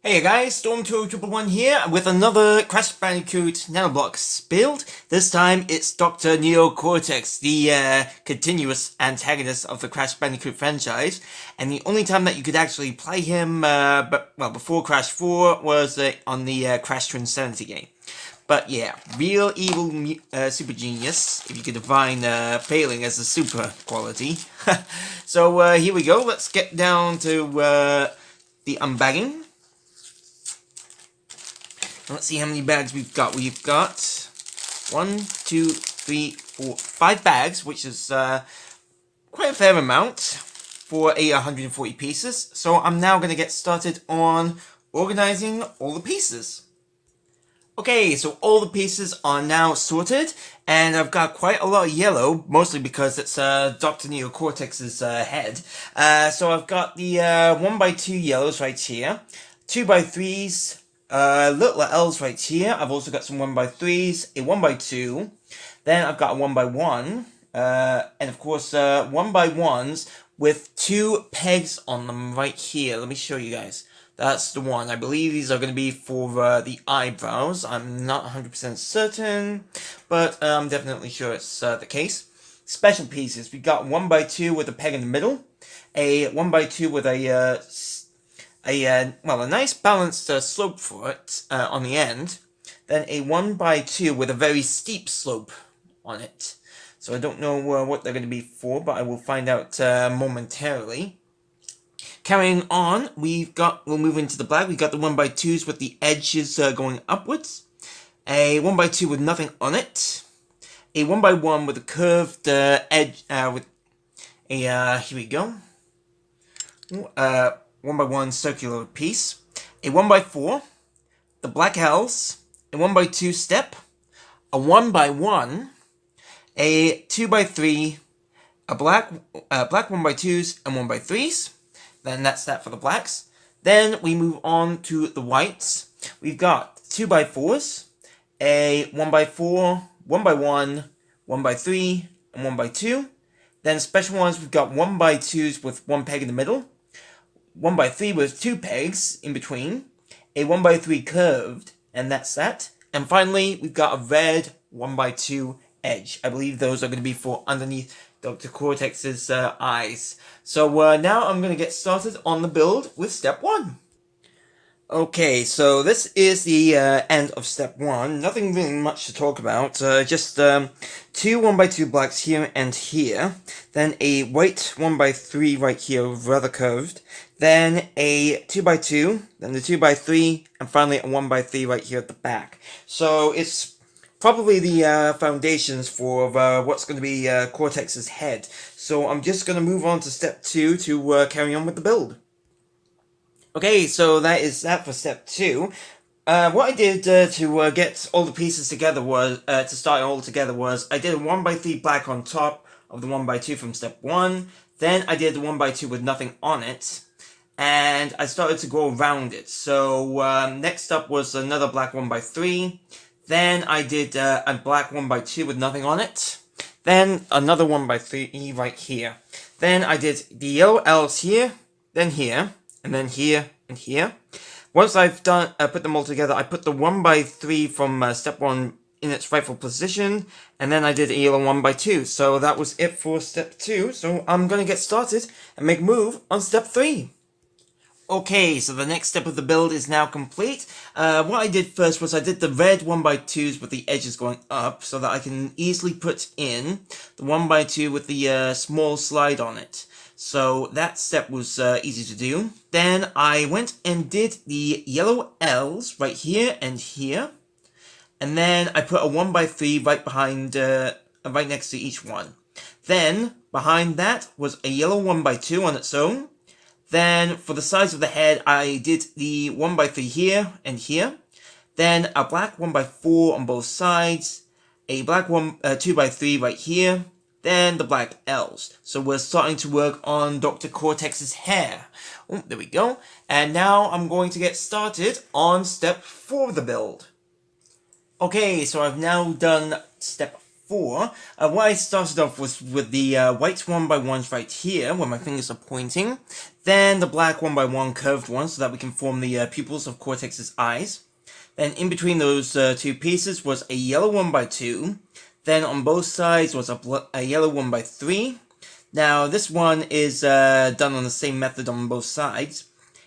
Hey guys, Storm201 here with another Crash Bandicoot Nanoblock build. This time it's Dr. Neo Cortex, the continuous antagonist of the Crash Bandicoot franchise. And the only time that you could actually play him, before Crash 4 was on the Crash Twinsanity game. But yeah, real evil super genius, if you could define failing as a super quality. So here we go, let's get down to the unbagging. Let's see how many bags we've got. We've got 1, 2, 3, 4, 5 bags, which is quite a fair amount for 140 pieces. So I'm now going to get started on organizing all the pieces. Okay, so all the pieces are now sorted, and I've got quite a lot of yellow, mostly because it's Dr. Neo Cortex's head. So I've got the 1x2 yellows right here, 2x3s, little L's right here. I've also got some 1x3s, a 1x2, then I've got a 1x1, and of course 1x1s with 2 pegs on them right here. Let me show you guys. That's the one. I believe these are going to be for the eyebrows. I'm not 100% certain, but I'm definitely sure it's the case. Special pieces. We got 1x2 with a peg in the middle, a 1x2 with a nice balanced slope for it on the end, then a 1x2 with a very steep slope on it. So I don't know what they're going to be for, but I will find out momentarily. Carrying on, we'll move into the black. We've got the 1x2s with the edges going upwards, a 1x2 with nothing on it, a 1x1 with a curved edge with a here we go. 1x1 circular piece, a 1x4, the black L's, a 1x2 step, a 1x1, a 2x3, a black 1x2s and 1x3s. Then that's that for the blacks. Then we move on to the whites. We've got 2x4s, a 1x4, 1x1, 1x3, and 1x2. Then special ones, we've got 1x2s with 1 peg in the middle, 1x3 with 2 pegs in between, a 1x3 curved, and that's that. And finally, we've got a red 1x2 edge. I believe those are going to be for underneath Dr. Cortex's eyes. So now I'm going to get started on the build with step 1. Okay, so this is the end of step 1. Nothing really much to talk about. Just 2 1x2 blacks here and here. Then a white 1x3 right here, rather curved. Then a 2x2. Then the 2x3. And finally a 1x3 right here at the back. So it's probably the foundations for what's going to be Cortex's head. So I'm just going to move on to step 2 to carry on with the build. Okay, so that is that for step 2. What I did to get all the pieces together was, to start it all together was, I did a 1x3 black on top of the 1x2 from step 1. Then I did the 1x2 with nothing on it. And I started to go around it. So next up was another black 1x3. Then I did a black 1x2 with nothing on it. Then another 1x3 right here. Then I did the yellow L's here, then here, and then here and here. Once I've done put them all together, I put the 1x3 from step 1 in its rightful position, and then I did a yellow 1x2. So that was it for step 2. So I'm going to get started and make a move on step 3. Okay, so the next step of the build is now complete. What I did first was I did the red 1x2s with the edges going up so that I can easily put in the 1x2 with the small slide on it. So that step was easy to do. Then I went and did the yellow L's right here and here. And then I put a 1x3 right behind, right next to each one. Then behind that was a yellow 1x2 on its own. Then for the sides of the head, I did the 1x3 here and here. Then a black 1x4 on both sides. A black 2x3 right here. Then the black L's. So we're starting to work on Dr. Cortex's hair. Oh, there we go. And now I'm going to get started on step 4 of the build. Okay, so I've now done step 4, what I started off was with the white 1x1s right here, where my fingers are pointing, then the black 1x1 curved ones, so that we can form the pupils of Cortex's eyes. Then in between those two pieces was a yellow 1x2, then on both sides was a yellow 1x3. Now this one is done on the same method on both sides.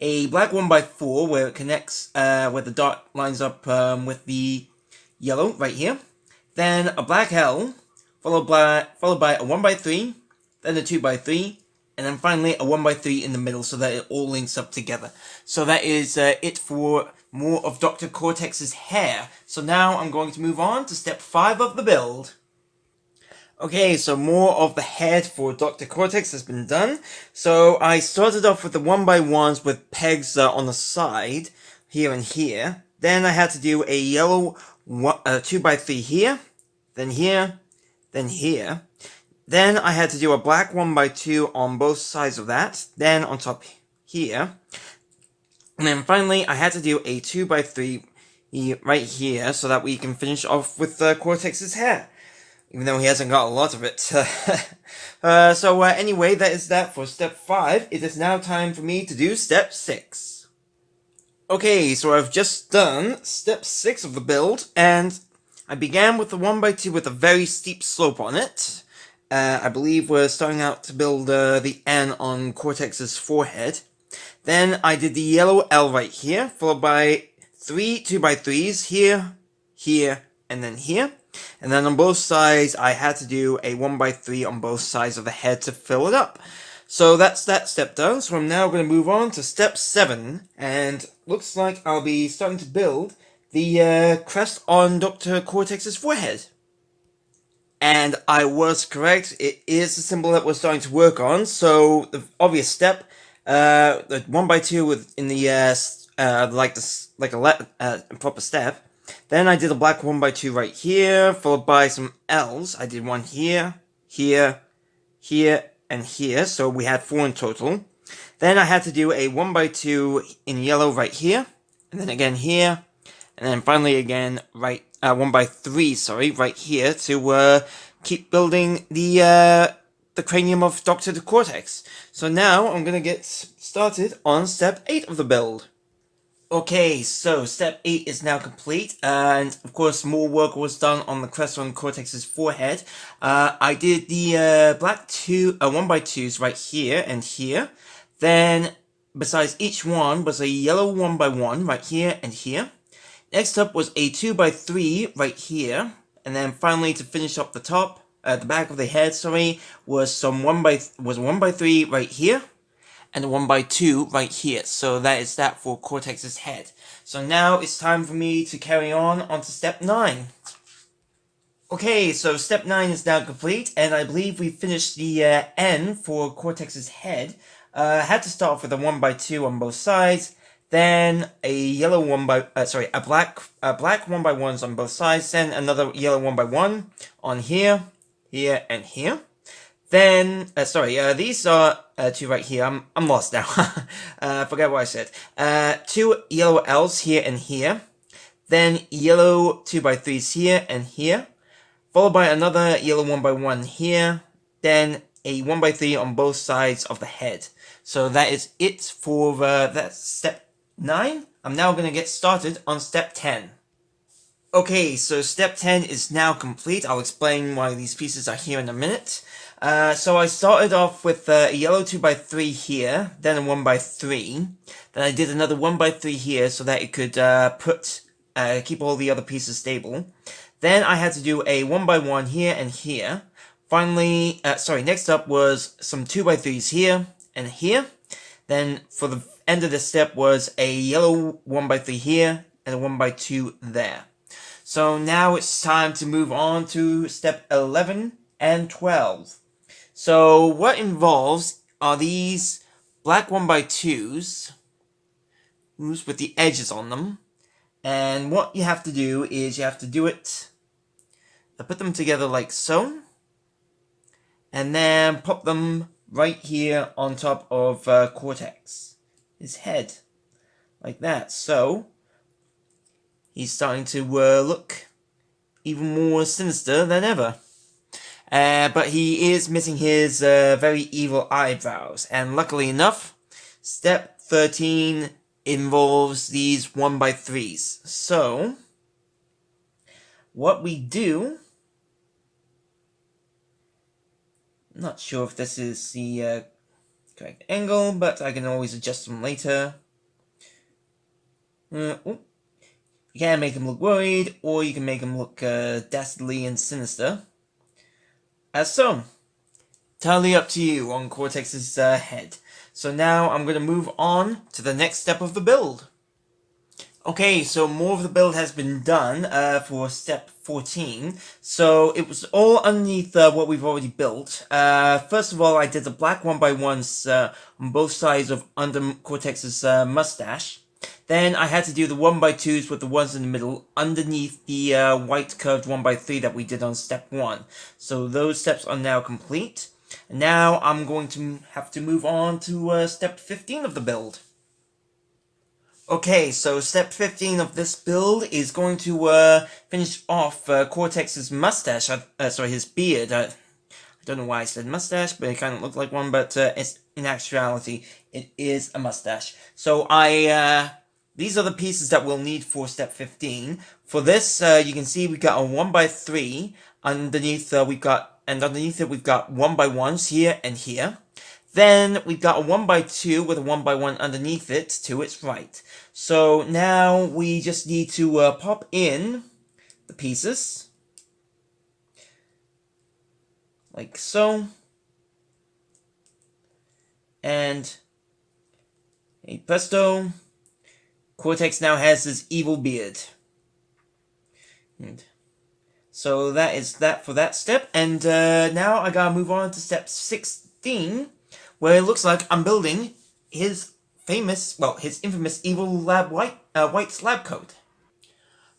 A black 1x4 where it connects, where the dot lines up with the yellow right here. Then a black L, followed by a 1x3, then a 2x3, and then finally a 1x3 in the middle so that it all links up together. So that is it for more of Dr. Cortex's hair. So now I'm going to move on to step 5 of the build. Okay, so more of the head for Dr. Cortex has been done. So I started off with the 1x1s with pegs on the side, here and here. Then I had to do a yellow 2x3 here, then here, then here. Then I had to do a black 1x2 on both sides of that, then on top here. And then finally I had to do a 2x3 right here so that we can finish off with Cortex's hair. Even though he hasn't got a lot of it. Anyway, that is that for step 5. It is now time for me to do step 6. Okay, so I've just done step 6 of the build, and I began with the 1x2 with a very steep slope on it. I believe we're starting out to build the N on Cortex's forehead. Then I did the yellow L right here, followed by 3 2x3s here, here, and then here. And then on both sides, I had to do a 1x3 on both sides of the head to fill it up. So that's that step done. So I'm now going to move on to step 7. And looks like I'll be starting to build the crest on Dr. Cortex's forehead. And I was correct. It is the symbol that we're starting to work on. So the obvious step, the 1x2 within the a proper step. Then I did a black 1x2 right here, followed by some L's. I did one here, here, here, and here, so we had 4 in total. Then I had to do a 1x2 in yellow right here, and then again here, and then finally again 1x3, right here, to keep building the cranium of Dr. Cortex. So now I'm gonna get started on step 8 of the build. Okay, so step 8 is now complete, and of course more work was done on the crest on Cortex's forehead. I did the black 1x2s right here and here. Then, besides each one, was a yellow 1x1 right here and here. Next up was a 2x3 right here, and then finally to finish up the top, the back of the head, was a 1x3 right here. And a 1x2 right here. So that is that for Cortex's head. So now it's time for me to carry on to step 9. Okay, so step 9 is now complete, and I believe we finished the N for Cortex's head. I had to start off with a 1x2 on both sides, then a yellow a black 1x1s on both sides, then another yellow 1x1 on here, here, and here. Then, these are 2 right here. I'm lost now. Forget what I said. 2 yellow L's here and here. Then yellow 2x3s here and here. Followed by another yellow 1x1 here. Then a 1x3 on both sides of the head. So that is it for that step 9. I'm now going to get started on step 10. Okay, so step 10 is now complete. I'll explain why these pieces are here in a minute. So I started off with a yellow 2x3 here, then a 1x3. Then I did another 1x3 here so that it could keep all the other pieces stable. Then I had to do a 1x1 here and here. Finally, next up was some 2x3s here and here. Then for the end of the step was a yellow 1x3 here and a 1x2 there. So now it's time to move on to step 11 and 12. So what involves are these black 1x2s with the edges on them. And what you have to do is you have to do it, put them together like so. And then pop them right here on top of Cortex, his head, like that. So he's starting to look even more sinister than ever. but he is missing his very evil eyebrows. And luckily enough, step 13 involves these 1x3s. So, what we do... Not sure if this is the correct angle, but I can always adjust them later. You can make him look worried, or you can make him look dastardly and sinister. So, entirely up to you on Cortex's head. So now I'm going to move on to the next step of the build. Okay, so more of the build has been done for step 14. So it was all underneath what we've already built. First of all, I did the black 1x1s on both sides of under Cortex's mustache. Then I had to do the 1x2s with the ones in the middle underneath the white curved 1x3 that we did on step 1. So those steps are now complete. And now I'm going to have to move on to step 15 of the build. Okay, so step 15 of this build is going to finish off Cortex's mustache, sorry, his beard. I don't know why I said mustache, but it kind of looked like one, but it's, in actuality, it is a mustache. So these are the pieces that we'll need for step 15. For this, you can see we've got a 1x3. Underneath, underneath it we've got 1x1s here and here. Then we've got a 1x2 with a 1x1 underneath it to its right. So now we just need to pop in the pieces. Like so. And hey presto, Cortex now has his evil beard. And so that is that for that step. And now I gotta move on to step 16. Where it looks like I'm building his his infamous evil white lab coat.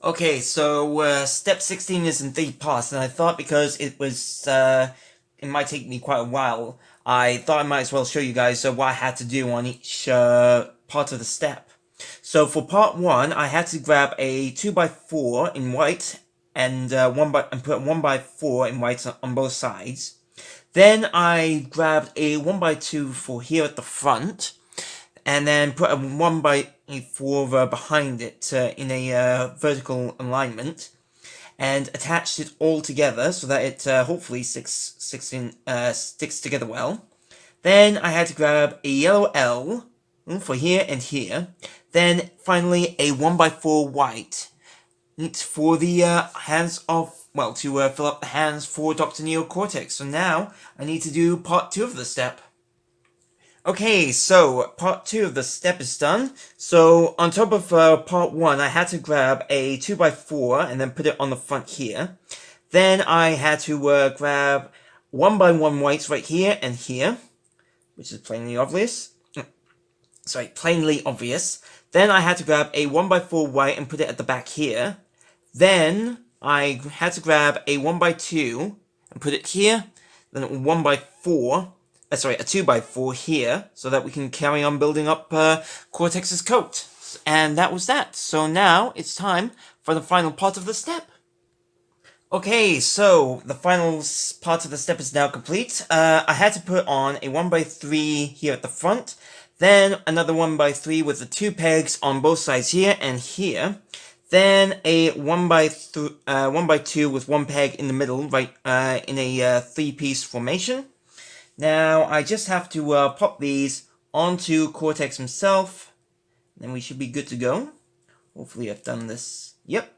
Okay, so step 16 is in 3 parts, and I thought because it was, it might take me quite a while, I thought I might as well show you guys what I had to do on each part of the step. So for part 1, I had to grab a 2x4 in white and put 1x4 in white on both sides. Then I grabbed a 1x2 for here at the front, and then put a 1x4 behind it in a vertical alignment, and attached it all together so that it hopefully sticks together well. Then I had to grab a yellow L for here and here. Then finally a 1x4 white. It's for the hands of, to fill up the hands for Dr. Neo Cortex. So now I need to do part 2 of the step. Okay, so part 2 of the step is done. So on top of part 1, I had to grab a 2x4 and then put it on the front here. Then I had to grab 1x1 whites right here and here, which is plainly obvious. Sorry, plainly obvious. Then I had to grab a 1x4 white and put it at the back here. Then I had to grab a 1x2 and put it here. Then a 2x4 here, so that we can carry on building up Cortex's coat. And that was that. So now it's time for the final part of the step. Okay, so the final part of the step is now complete. I had to put on a 1x3 here at the front. Then another 1x3 with the 2 pegs on both sides here and here. Then a 1x2 with 1 peg in the middle, right, in a 3-piece formation. Now I just have to pop these onto Cortex himself. Then we should be good to go. Hopefully I've done this. Yep,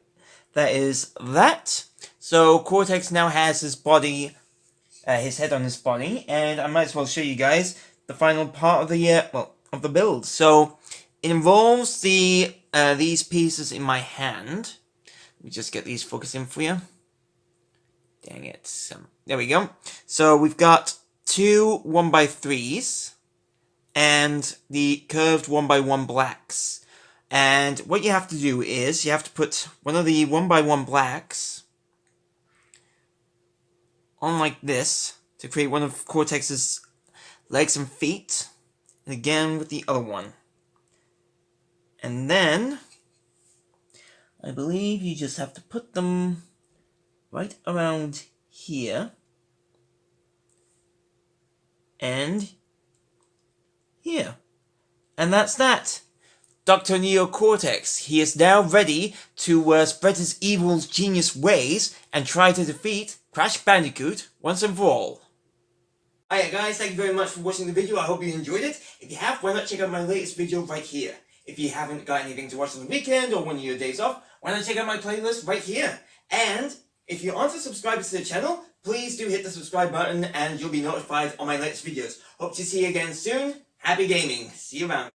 that is that. So Cortex now has his body, his head on his body, and I might as well show you guys the final part of the of the build. So it involves these pieces in my hand. Let me just get these focused in for you. Dang it! There we go. So we've got 2 1x3s and the curved 1x1 blacks. And what you have to do is you have to put one of the 1x1 blacks on like this to create one of Cortex's legs and feet, and again with the other one. And then I believe you just have to put them right around here. and here. And that's that. Dr. Neo Cortex, he is now ready to spread his evil genius ways and try to defeat Crash Bandicoot once and for all. Alright guys, thank you very much for watching the video. I hope you enjoyed it. If you have, why not check out my latest video right here. If you haven't got anything to watch on the weekend or one of your days off, why not check out my playlist right here. And if you aren't a subscriber to the channel, please do hit the subscribe button and you'll be notified on my latest videos. Hope to see you again soon. Happy gaming. See you around.